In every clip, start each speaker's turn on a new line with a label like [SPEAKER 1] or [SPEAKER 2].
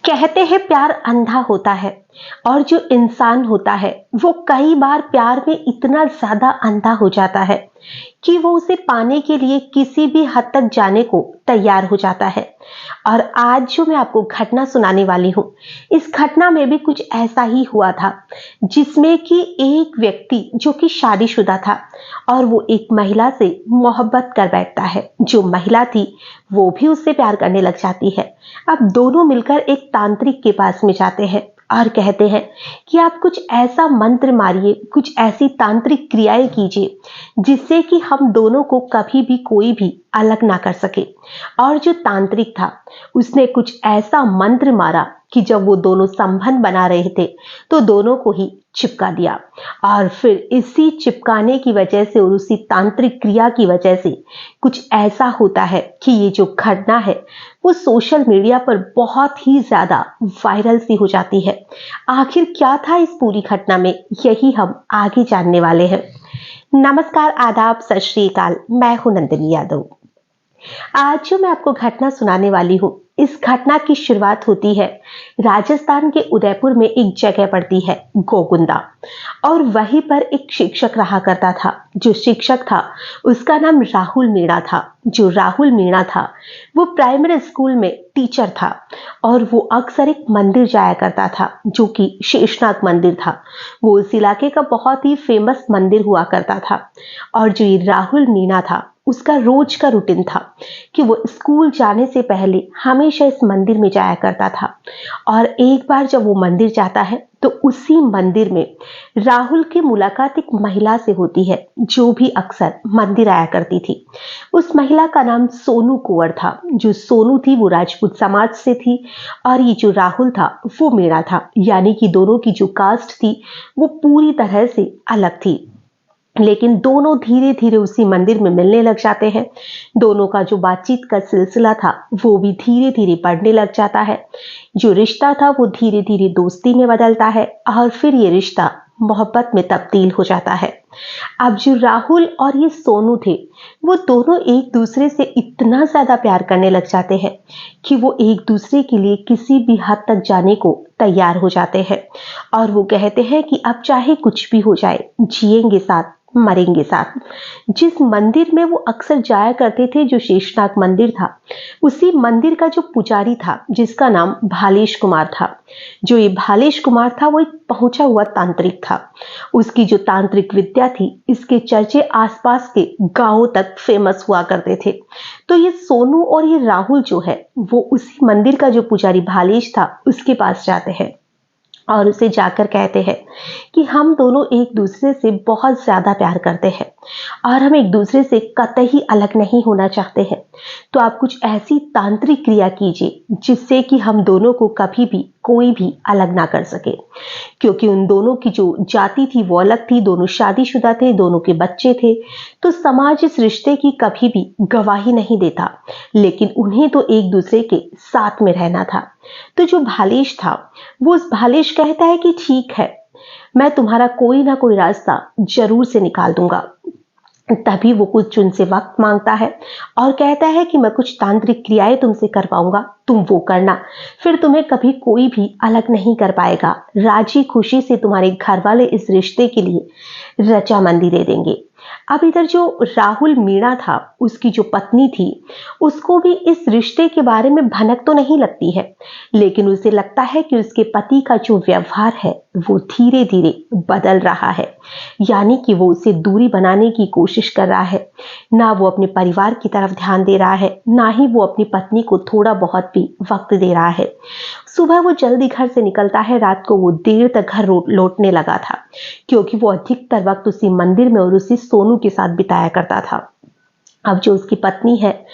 [SPEAKER 1] कहते हैं प्यार अंधा होता है और जो इंसान होता है वो कई बार प्यार में इतना ज्यादा अंधा हो जाता है कि वो उसे पाने के लिए किसी भी हद तक जाने को तैयार हो जाता है। और आज जो मैं आपको घटना सुनाने वाली हूँ, इस घटना में भी कुछ ऐसा ही हुआ था, जिसमें कि एक व्यक्ति जो कि शादीशुदा था और वो एक महिला से मोहब्बत कर बैठता है। जो महिला थी वो भी उससे प्यार करने लग जाती है। अब दोनों मिलकर एक तांत्रिक के पास में जाते हैं और कहते हैं कि आप कुछ ऐसा मंत्र मारिए, कुछ ऐसी तांत्रिक क्रियाएं कीजिए जिससे कि हम दोनों को कभी भी कोई भी अलग ना कर सके। और जो तांत्रिक था उसने कुछ ऐसा मंत्र मारा कि जब वो दोनों संबंध बना रहे थे तो दोनों को ही चिपका दिया। और फिर इसी चिपकाने की वजह से और उसी तांत्रिक क्रिया की वजह से कुछ ऐसा होता है कि ये जो घटना है वो सोशल मीडिया पर बहुत ही ज्यादा वायरल सी हो जाती है। आखिर क्या था इस पूरी घटना में, यही हम आगे जानने वाले हैं। नमस्कार, आदाब, सत श्री अकाल। मैं हूं नंदिनी यादव। आज जो मैं आपको घटना सुनाने वाली हूँ, इस घटना की शुरुआत होती है राजस्थान के उदयपुर में। एक जगह पड़ती है गोकुंदा, और वहीं पर एक शिक्षक रहा करता था। जो शिक्षक था उसका नाम राहुल मीणा था। जो राहुल मीणा था वो प्राइमरी स्कूल में टीचर था और वो अक्सर एक मंदिर जाया करता था जो कि शेषनाग मंदिर था। वो उस इलाके का बहुत ही फेमस मंदिर हुआ करता था। और जो ये राहुल मीणा था उसका रोज का रूटीन था कि वो स्कूल जाने से पहले हमेशा इस मंदिर में जाया करता था। और एक बार जब वो मंदिर जाता है तो उसी मंदिर में राहुल की मुलाकात एक महिला से होती है जो भी अक्सर मंदिर आया करती थी। उस महिला का नाम सोनू कुंवर था। जो सोनू थी वो राजपूत समाज से थी और ये जो राहुल था वो मीणा था, यानी कि दोनों की जो कास्ट थी वो पूरी तरह से अलग थी। लेकिन दोनों धीरे धीरे उसी मंदिर में मिलने लग जाते हैं। दोनों का जो बातचीत का सिलसिला था वो भी धीरे धीरे बढ़ने लग जाता है। जो रिश्ता था वो धीरे धीरे दोस्ती में बदलता है और फिर ये रिश्ता मोहब्बत में तब्दील हो जाता है। अब जो राहुल और ये सोनू थे वो दोनों एक दूसरे से इतना ज्यादा प्यार करने लग जाते हैं कि वो एक दूसरे के लिए किसी भी हद तक जाने को तैयार हो जाते हैं। और वो कहते हैं कि अब चाहे कुछ भी हो जाए, जिएंगे साथ, मरेंगे साथ। जिस मंदिर में वो अक्सर जाया करते थे, जो शेषनाग मंदिर था, उसी मंदिर का जो पुजारी था जिसका नाम भालेश कुमार था। जो ये भालेश कुमार था वो एक पहुंचा हुआ तांत्रिक था। उसकी जो तांत्रिक विद्या थी इसके चर्चे आसपास के गांवों तक फेमस हुआ करते थे। तो ये सोनू और ये राहुल जो है वो उसी मंदिर का जो पुजारी भालेश था उसके पास जाते हैं और उसे जाकर कहते हैं कि हम दोनों एक दूसरे से बहुत ज्यादा प्यार करते हैं और हम एक दूसरे से कतई अलग नहीं होना चाहते हैं। तो आप कुछ ऐसी तांत्रिक क्रिया कीजिए जिससे कि हम दोनों को कभी भी कोई भी अलग ना कर सके। क्योंकि उन दोनों की जो जाति थी वो अलग थी, दोनों शादीशुदा थे, दोनों के बच्चे थे। तो समाज इस रिश्ते की कभी भी गवाही नहीं देता, लेकिन उन्हें तो एक दूसरे के साथ में रहना था। तो जो भालेश था वो उस भालेश कहता है कि ठीक है, मैं तुम्हारा कोई ना कोई रास्ता जरूर से निकाल दूंगा। तभी वो कुछ उनसे वक्त मांगता है और कहता है कि मैं कुछ तांत्रिक क्रियाएं तुमसे करवाऊंगा, तुम वो करना, फिर तुम्हें कभी कोई भी अलग नहीं कर पाएगा। राजी खुशी से तुम्हारे घर वाले इस रिश्ते के लिए रजामंदी दे देंगे। अब इधर जो राहुल मीणा था उसकी जो पत्नी थी उसको भी इस रिश्ते के बारे में भनक तो नहीं लगती है, लेकिन उसे लगता है कि उसके पति का जो व्यवहार है वो धीरे धीरे बदल रहा है, यानी कि वो उसे दूरी बनाने की कोशिश कर रहा है। ना वो अपने परिवार की तरफ ध्यान दे रहा है, ना ही वो अपनी पत्नी को थोड़ा बहुत भी वक्त दे रहा है। सुबह वो जल्दी घर से निकलता है, रात को वो देर तक घर लौटने लगा था क्योंकि वो अधिकतर वक्त उसी मंदिर में और उसी सोनू के साथ बिताया करता था। अब जो उसकी पत्नी है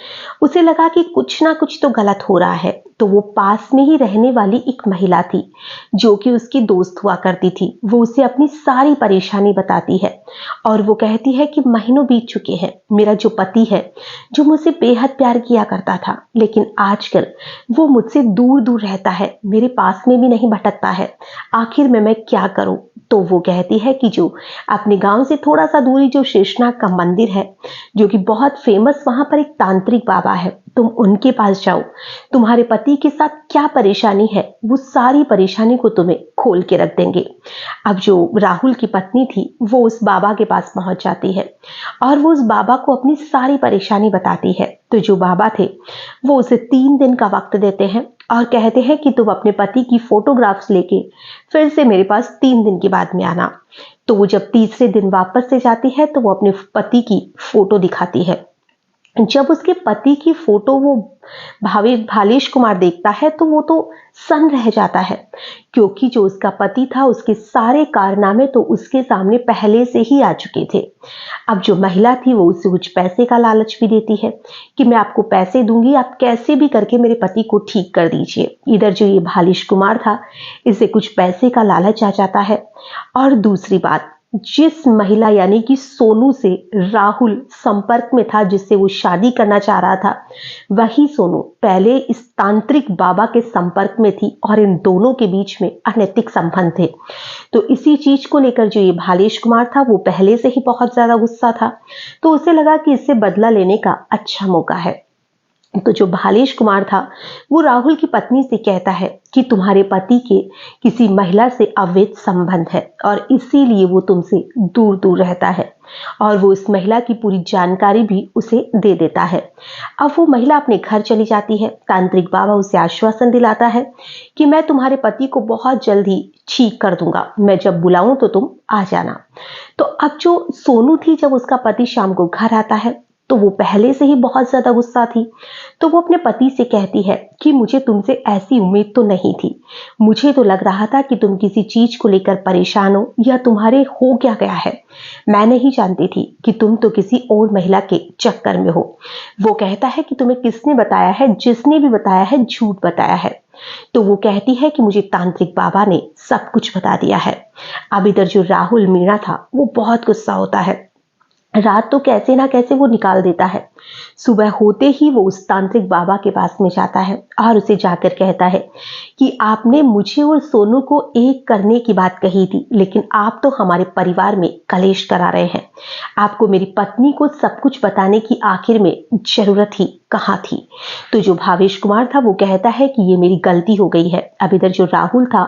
[SPEAKER 1] उसे लगा कि कुछ ना कुछ तो गलत हो रहा है। तो वो पास में ही रहने वाली एक महिला थी जो कि उसकी दोस्त हुआ करती थी। वो उसे अपनी सारी परेशानी बताती है और वो कहती है कि महीनों बीत चुके हैं, मेरा जो पति है जो मुझसे बेहद प्यार किया करता था, लेकिन आजकल वो मुझसे दूर दूर रहता है, मेरे पास में भी नहीं भटकता है। आखिर में मैं क्या करूं। तो वो कहती है कि जो अपने गांव से थोड़ा सा दूरी जो शेषनाग का मंदिर है जो कि बहुत फेमस, वहां पर एक तांत्रिक बाबा है, तुम उनके पास जाओ, तुम्हारे पति पति के साथ क्या परेशानी है वो सारी परेशानी को तुम्हें खोल के रख देंगे। अब जो राहुल की पत्नी थी वो उस बाबा के पास पहुंच जाती है और वो उस बाबा को अपनी सारी परेशानी बताती है। तो जो बाबा थे वो उसे 3 दिन का वक्त देते हैं और कहते हैं कि तुम अपने पति की फोटोग्राफ्स लेके फिर से मेरे पास 3 दिन के बाद में आना। तो वो जब तीसरे दिन वापस से जाती है तो वो अपने पति की फोटो दिखाती है। जब उसके पति की फोटो वो भालेश कुमार देखता है तो वो तो सन्न रह जाता है, क्योंकि जो उसका पति था उसके सारे कारनामे तो उसके सामने पहले से ही आ चुके थे। अब जो महिला थी वो उसे कुछ पैसे का लालच भी देती है कि मैं आपको पैसे दूंगी, आप कैसे भी करके मेरे पति को ठीक कर दीजिए। इधर जो ये भालेश कुमार था इसे कुछ पैसे का लालच आ जाता है। और दूसरी बात, जिस महिला यानी कि सोनू से राहुल संपर्क में था, जिससे वो शादी करना चाह रहा था, वही सोनू पहले इस तांत्रिक बाबा के संपर्क में थी और इन दोनों के बीच में अनैतिक संबंध थे। तो इसी चीज को लेकर जो ये भालेश कुमार था वो पहले से ही बहुत ज्यादा गुस्सा था, तो उसे लगा कि इससे बदला लेने का अच्छा मौका है। तो जो भालेश कुमार था वो राहुल की पत्नी से कहता है कि तुम्हारे पति के किसी महिला से अवैध संबंध है और इसीलिए वो तुमसे दूर दूर रहता है, और वो इस महिला की पूरी जानकारी भी उसे दे देता है। अब वो महिला अपने घर चली जाती है। तांत्रिक बाबा उसे आश्वासन दिलाता है कि मैं तुम्हारे पति को बहुत जल्द ही ठीक कर दूंगा, मैं जब बुलाऊं तो तुम आ जाना। तो अब जो सोनू थी, जब उसका पति शाम को घर आता है तो वो पहले से ही बहुत ज्यादा गुस्सा थी। तो वो अपने पति से कहती है कि मुझे तुमसे ऐसी उम्मीद तो नहीं थी, मुझे तो लग रहा था कि तुम किसी चीज को लेकर परेशान हो या तुम्हारे हो क्या गया है। मैं नहीं जानती थी कि तुम तो किसी और महिला के चक्कर में हो। वो कहता है कि तुम्हें किसने बताया है? जिसने भी बताया है झूठ बताया है। तो वो कहती है कि मुझे तांत्रिक बाबा ने सब कुछ बता दिया है। अब इधर जो राहुल मीणा था वो बहुत गुस्सा होता है। रात तो कैसे ना कैसे वो निकाल देता है। सुबह होते ही वो उस तांत्रिक बाबा के पास में जाता है और उसे जाकर कहता है कि आपने मुझे और सोनू को एक करने की बात कही थी, लेकिन आप तो हमारे परिवार में कलेश करा रहे हैं। आपको मेरी पत्नी को सब कुछ बताने की आखिर में जरूरत ही कहाँ थी? तो जो भावेश कुमार था वो कहता है कि ये मेरी गलती हो गई है। अब इधर जो राहुल था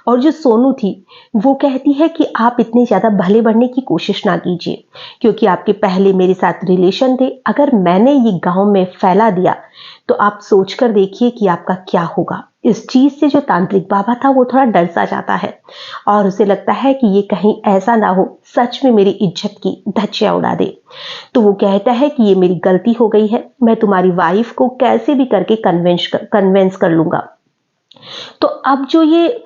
[SPEAKER 1] और जो सोनू थी वो कहती है कि आप इतने ज्यादा भले बनने की कोशिश ना कीजिए, क्योंकि आपके पहले मेरे साथ रिलेशन थे। अगर मैंने ये गांव में फैला दिया तो आप सोचकर देखिए कि आपका क्या होगा। इस चीज से जो तांत्रिक बाबा था वो थोड़ा डर सा जाता है और उसे लगता है कि ये कहीं ऐसा ना हो सच में मेरी इज्जत की धज्जियां उड़ा दे। तो वो कहता है कि ये मेरी गलती हो गई है, मैं तुम्हारी वाइफ को कैसे भी करके कन्वेंस कर लूंगा। तो अब जो ये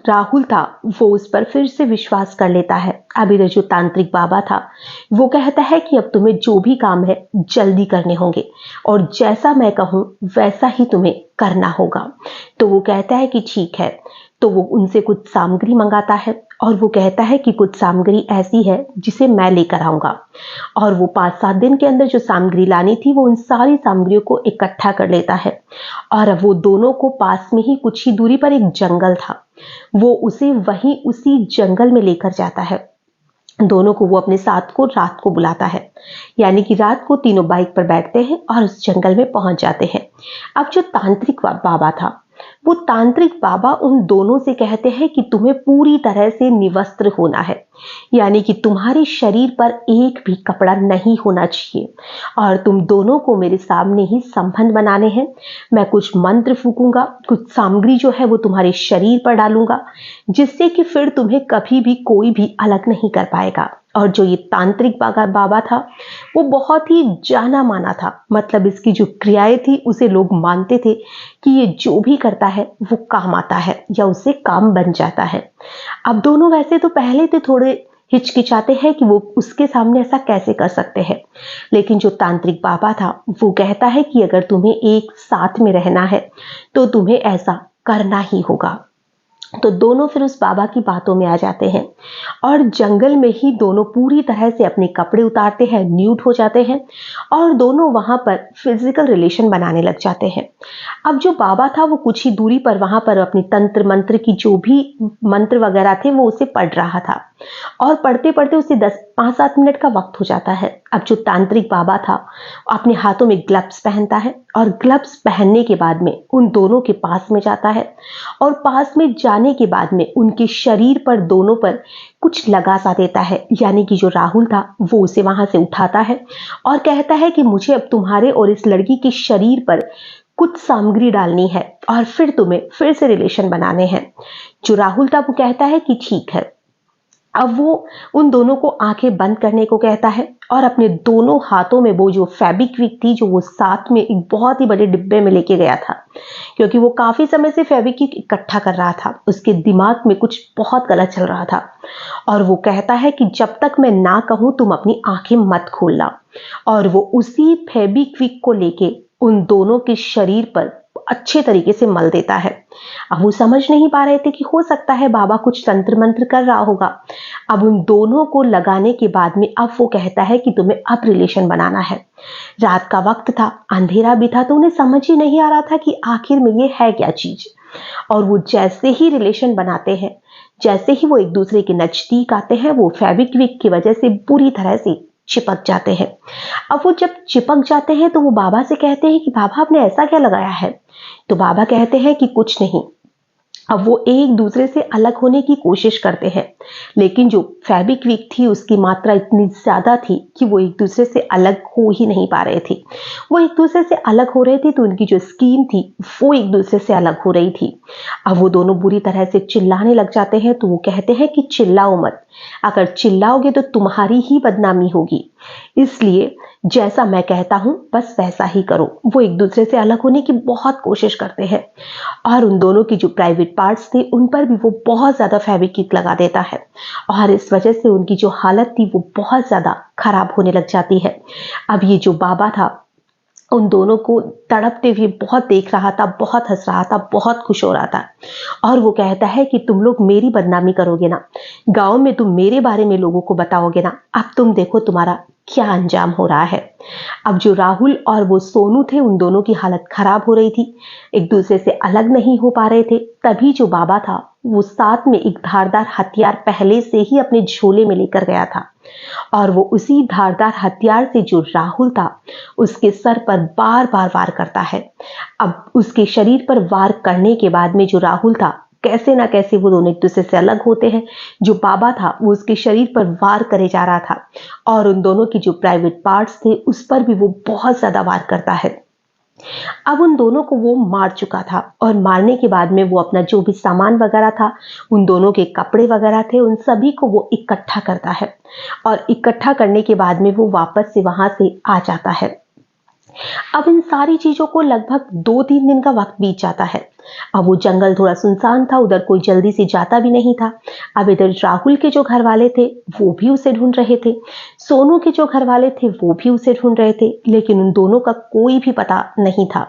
[SPEAKER 1] राहुल था वो उस पर फिर से विश्वास कर लेता है। अब इधर जो तांत्रिक बाबा था वो कहता है कि अब तुम्हें जो भी काम है जल्दी करने होंगे और जैसा मैं कहूं वैसा ही तुम्हें करना होगा। तो वो कहता है कि ठीक है। तो वो उनसे कुछ सामग्री मंगाता है और वो कहता है कि कुछ सामग्री ऐसी है जिसे मैं लेकर आऊंगा, और वो 5-7 दिन के अंदर जो सामग्री लानी थी वो उन सारी सामग्रियों को इकट्ठा कर लेता है। और अब वो दोनों को पास में ही कुछ ही दूरी पर एक जंगल था, वो उसे वहीं उसी जंगल में लेकर जाता है। दोनों को वो अपने साथ को रात को बुलाता है, यानी कि रात को तीनों बाइक पर बैठते हैं और उस जंगल में पहुंच जाते हैं। अब जो तांत्रिक बाबा था वो तांत्रिक बाबा उन दोनों से कहते हैं कि तुम्हें पूरी तरह से निवस्त्र होना है, यानी कि तुम्हारे शरीर पर एक भी कपड़ा नहीं होना चाहिए और तुम दोनों को मेरे सामने ही संबंध बनाने हैं। मैं कुछ मंत्र फूकूंगा, कुछ सामग्री जो है वो तुम्हारे शरीर पर डालूंगा, जिससे कि फिर तुम्हें कभी भी कोई भी अलग नहीं कर पाएगा। और जो ये तांत्रिक बाबा था वो बहुत ही जाना माना था, मतलब इसकी जो क्रियाएं थी उसे लोग मानते थे कि ये जो भी करता है वो काम आता है या उससे काम बन जाता है। अब दोनों वैसे तो पहले तो थोड़े हिचकिचाते हैं कि वो उसके सामने ऐसा कैसे कर सकते हैं, लेकिन जो तांत्रिक बाबा था वो कहता है कि अगर तुम्हें एक साथ में रहना है तो तुम्हें ऐसा करना ही होगा। तो दोनों फिर उस बाबा की बातों में आ जाते हैं और जंगल में ही दोनों पूरी तरह से अपने कपड़े उतारते हैं, न्यूड हो जाते हैं और दोनों वहां पर फिजिकल रिलेशन बनाने लग जाते हैं। अब जो बाबा था वो कुछ ही दूरी पर वहां पर अपनी तंत्र मंत्र की जो भी मंत्र वगैरह थे वो उसे पढ़ रहा था। और पढ़ते पढ़ते उसे 5-7 मिनट का वक्त हो जाता है। अब जो तांत्रिक बाबा था अपने हाथों में ग्लव्स पहनता है और ग्लव्स पहनने के बाद में उन दोनों के पास में जाता है और पास में जाने के बाद में उनके शरीर पर दोनों पर कुछ लगा सा देता है, यानी कि जो राहुल था वो उसे वहां से उठाता है और कहता है कि मुझे अब तुम्हारे और इस लड़की के शरीर पर कुछ सामग्री डालनी है और फिर तुम्हें फिर से रिलेशन बनाने हैं। जो राहुल था वो कहता है कि ठीक है। अब वो उन दोनों को आंखें बंद करने को कहता है और अपने दोनों हाथों में वो जो फेविक्विक थी जो वो साथ में एक बहुत ही बड़े डिब्बे में लेके गया था, क्योंकि वो काफी समय से फेविक्विक इकट्ठा कर रहा था, उसके दिमाग में कुछ बहुत गलत चल रहा था और वो कहता है कि जब तक मैं ना कहूं तुम अपनी आंखें मत खोलना। और वो उसी फेविक्विक को लेके उन दोनों के शरीर पर अच्छे तरीके से मल देता है। अब वो समझ नहीं पा रहे थे कि हो सकता है बाबा कुछ तंत्र मंत्र कर रहा होगा। अब उन दोनों को लगाने के बाद में अब वो कहता है कि तुम्हें अब रिलेशन बनाना है। रात का वक्त था, अंधेरा भी था, तो उन्हें समझ ही नहीं आ रहा था कि आखिर में ये है क्या चीज। और वो जैसे ही रिलेशन बनाते हैं, जैसे ही वो एक दूसरे के नजदीक आते हैं, वो फेविक्विक की वजह से बुरी तरह से चिपक जाते हैं। अब वो जब चिपक जाते हैं तो वो बाबा से कहते हैं कि बाबा आपने ऐसा क्या लगाया है। तो बाबा कहते हैं कि कुछ नहीं। अब वो एक दूसरे से अलग होने की कोशिश करते हैं, लेकिन जो फेविक्विक थी उसकी मात्रा इतनी ज्यादा थी कि वो एक दूसरे से अलग हो ही नहीं पा रहे थे। वो एक दूसरे से अलग हो रहे थे तो उनकी जो स्किन थी वो एक दूसरे से अलग हो रही थी। अब वो दोनों बुरी तरह से चिल्लाने लग जाते हैं, तो वो कहते हैं कि चिल्लाओ मत, अगर चिल्लाओगे तो तुम्हारी ही बदनामी होगी, इसलिए जैसा मैं कहता हूं बस वैसा ही करो। वो एक दूसरे से अलग होने की बहुत कोशिश करते हैं और उन दोनों की जो प्राइवेट पार्ट्स थे उन पर भी वो बहुत ज्यादा फेविक्विक लगा देता है और इस वजह से उनकी जो हालत थी वो बहुत ज्यादा खराब होने लग जाती है। अब ये जो बाबा था उन दोनों को तड़पते हुए बहुत देख रहा था, बहुत हंस रहा था, बहुत खुश हो रहा था और वो कहता है कि तुम लोग मेरी बदनामी करोगे ना, गांव में तुम मेरे बारे में लोगों को बताओगे ना, अब तुम देखो तुम्हारा क्या अंजाम हो रहा है। अब जो राहुल और वो सोनू थे उन दोनों की हालत खराब हो रही थी, एक दूसरे से अलग नहीं हो पा रहे थे। तभी जो बाबा था वो साथ में एक धारदार हथियार पहले से ही अपने झोले में लेकर गया था और वो उसी धारदार हथियार से जो राहुल था उसके सर पर बार बार वार करता है। अब उसके शरीर पर वार करने के बाद में जो राहुल था कैसे ना कैसे वो दोनों एक दूसरे से अलग होते हैं। जो बाबा था वो उसके शरीर पर वार करे जा रहा था और उन दोनों की जो प्राइवेट पार्ट्स थे उस पर भी वो बहुत ज्यादा वार करता है। अब उन दोनों को वो मार चुका था और मारने के बाद में वो अपना जो भी सामान वगैरह था, उन दोनों के कपड़े वगैरह थे, उन सभी को वो इकट्ठा करता है और इकट्ठा करने के बाद में वो वापस से वहां से आ जाता है। अब इन सारी चीजों को लगभग 2-3 दिन का वक्त बीत जाता है। अब वो जंगल थोड़ा सुनसान था, उधर कोई जल्दी से जाता भी नहीं था। अब इधर राहुल के जो घर वाले थे वो भी उसे ढूंढ रहे थे, सोनू के जो घर वाले थे वो भी उसे ढूंढ रहे थे, लेकिन उन दोनों का कोई भी पता नहीं था।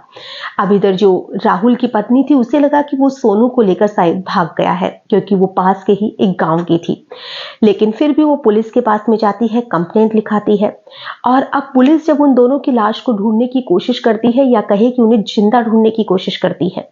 [SPEAKER 1] अब इधर जो राहुल की पत्नी थी उसे लगा कि वो सोनू को लेकर शायद भाग गया है, क्योंकि वो पास के ही एक गांव की थी। लेकिन फिर भी वो पुलिस के पास में जाती है, कंप्लेंट लिखाती है और अब पुलिस जब उन दोनों की लाश को ढूंढने की कोशिश करती है या कहे कि उन्हें जिंदा ढूंढने की कोशिश करती है।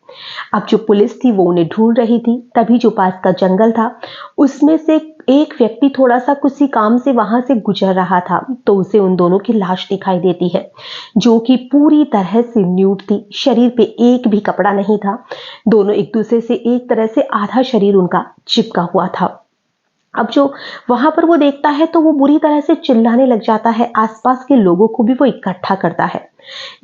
[SPEAKER 1] अब जो पुलिस थी वो उन्हें ढूंढ रही थी, तभी जो पास का जंगल था उसमें से एक व्यक्ति थोड़ा सा किसी काम से वहां से गुजर रहा था, तो उसे उन दोनों की लाश दिखाई देती है जो कि पूरी तरह से न्यूड थी, शरीर पे एक भी कपड़ा नहीं था। दोनों एक दूसरे से एक तरह से आधा शरीर उनका चिपका हुआ था। अब जो वहां पर वो देखता है तो वो बुरी तरह से चिल्लाने लग जाता है, आसपास के लोगों को भी वो इकट्ठा करता है।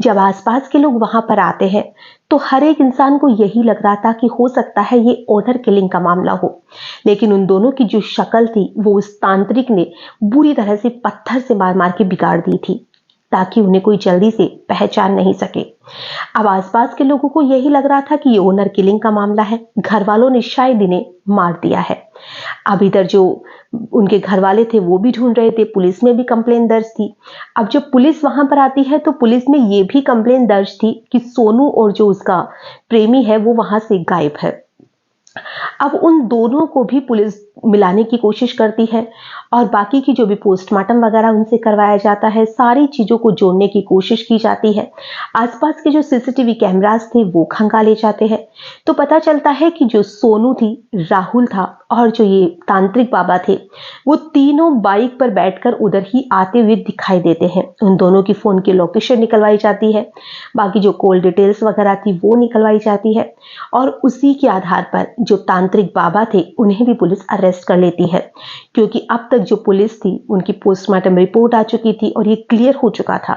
[SPEAKER 1] जब आसपास के लोग वहां पर आते हैं तो हर एक इंसान को यही लग रहा था कि हो सकता है ये ऑनर किलिंग का मामला हो, लेकिन उन दोनों की जो शक्ल थी वो उस तांत्रिक ने बुरी तरह से पत्थर से मार मार के बिगाड़ दी थी ताकि उन्हें कोई जल्दी से पहचान नहीं सके। अब आसपास के लोगों को यही लग रहा था कि ये ओनर किलिंग का मामला है, घर वालों ने शायद इन्हें मार दिया है। अब इधर जो उनके घर वाले थे वो भी ढूंढ रहे थे, पुलिस में भी कंप्लेन दर्ज थी। अब जब पुलिस वहां पर आती है तो पुलिस में ये भी कंप्लेन दर्ज थी कि सोनू और जो उसका प्रेमी है वो वहां से गायब है। अब उन दोनों को भी पुलिस मिलाने की कोशिश करती है और बाकी की जो भी पोस्टमार्टम वगैरह उनसे करवाया जाता है, सारी चीज़ों को जोड़ने की कोशिश की जाती है। आसपास के जो सीसीटीवी कैमरास थे वो खंगाले जाते हैं। तो पता चलता है कि जो सोनू थी, राहुल था और जो ये तांत्रिक बाबा थे, वो तीनों बाइक पर बैठकर उधर ही आते हुए दिखाई देते हैं। उन दोनों की फ़ोन की लोकेशन निकलवाई जाती है, बाकी जो कॉल डिटेल्स वगैरह थी वो निकलवाई जाती है और उसी के आधार पर जो तांत्रिक बाबा थे उन्हें भी पुलिस अरेस्ट कर लेती है, क्योंकि अब तक जो पुलिस थी उनकी पोस्टमार्टम रिपोर्ट आ चुकी थी और ये क्लियर हो चुका था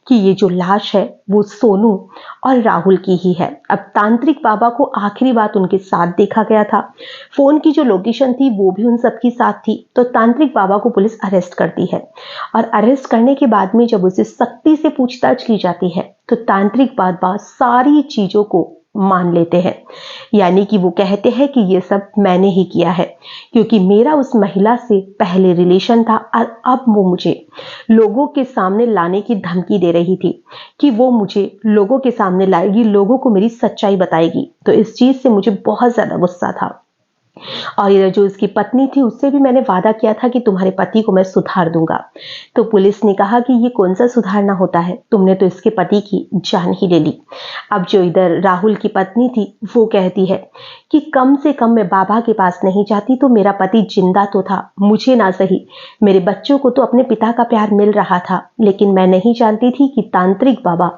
[SPEAKER 1] कि ये जो लाश है वो सोनू और राहुल की ही है। अब तांत्रिक बाबा को आखिरी बात उनके साथ देखा गया था, फोन की जो लोकेशन थी वो भी उन सबकी साथ थी। तो तांत्रिक बाबा को पुलिस अरेस्ट करती है और अरेस्ट करने के बाद में जब उसे सख्ती से पूछताछ की जाती है तो तांत्रिक बाबा सारी चीजों को मान लेते हैं। यानी कि वो कहते हैं कि ये सब मैंने ही किया है, क्योंकि मेरा उस महिला से पहले रिलेशन था और अब वो मुझे लोगों के सामने लाने की धमकी दे रही थी कि वो मुझे लोगों के सामने लाएगी, लोगों को मेरी सच्चाई बताएगी। तो इस चीज से मुझे बहुत ज्यादा गुस्सा था। और इधर जो उसकी पत्नी थी उससे भी मैंने वादा किया था कि तुम्हारे पति को मैं सुधार दूंगा। तो पुलिस ने कहा कि ये कौन सा सुधारना होता है, तुमने तो इसके पति की जान ही ले ली। अब जो इधर राहुल की पत्नी थी वो कहती है कि कम से कम मैं बाबा के पास नहीं जाती तो मेरा पति जिंदा तो था, मुझे ना सही मेरे बच्चों को तो अपने पिता का प्यार मिल रहा था, लेकिन मैं नहीं जानती थी कि तांत्रिक बाबा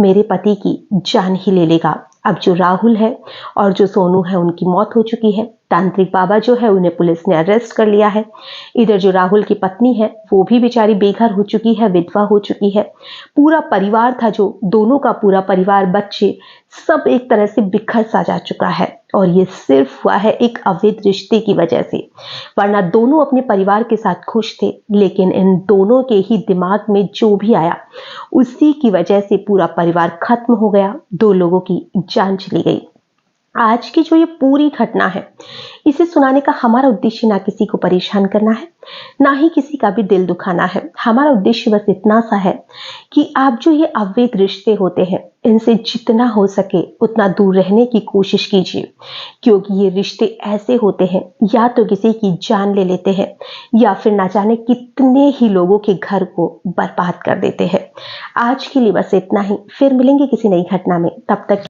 [SPEAKER 1] मेरे पति की जान ही ले लेगा। अब जो राहुल है और जो सोनू है उनकी मौत हो चुकी है। तांत्रिक बाबा जो है उन्हें पुलिस ने अरेस्ट कर लिया है। इधर जो राहुल की पत्नी है वो भी बेचारी बेघर हो चुकी है, विधवा हो चुकी है। पूरा परिवार था, जो दोनों का पूरा परिवार, बच्चे सब एक तरह से बिखर सा जा चुका है और ये सिर्फ हुआ है एक अवैध रिश्ते की वजह से, वरना दोनों अपने परिवार के साथ खुश थे। लेकिन इन दोनों के ही दिमाग में जो भी आया उसी की वजह से पूरा परिवार खत्म हो गया, 2 लोगों की जान चली गई। आज की जो ये पूरी घटना है इसे सुनाने का हमारा उद्देश्य ना किसी को परेशान करना है, ना ही किसी का भी दिल दुखाना है। हमारा उद्देश्य बस इतना सा है कि आप जो ये अवैध रिश्ते होते हैं इनसे जितना हो सके उतना दूर रहने की कोशिश कीजिए, क्योंकि ये रिश्ते ऐसे होते हैं या तो किसी की जान ले लेते हैं या फिर ना जाने कितने ही लोगों के घर को बर्बाद कर देते हैं। आज के लिए बस इतना ही, फिर मिलेंगे किसी नई घटना में, तब तक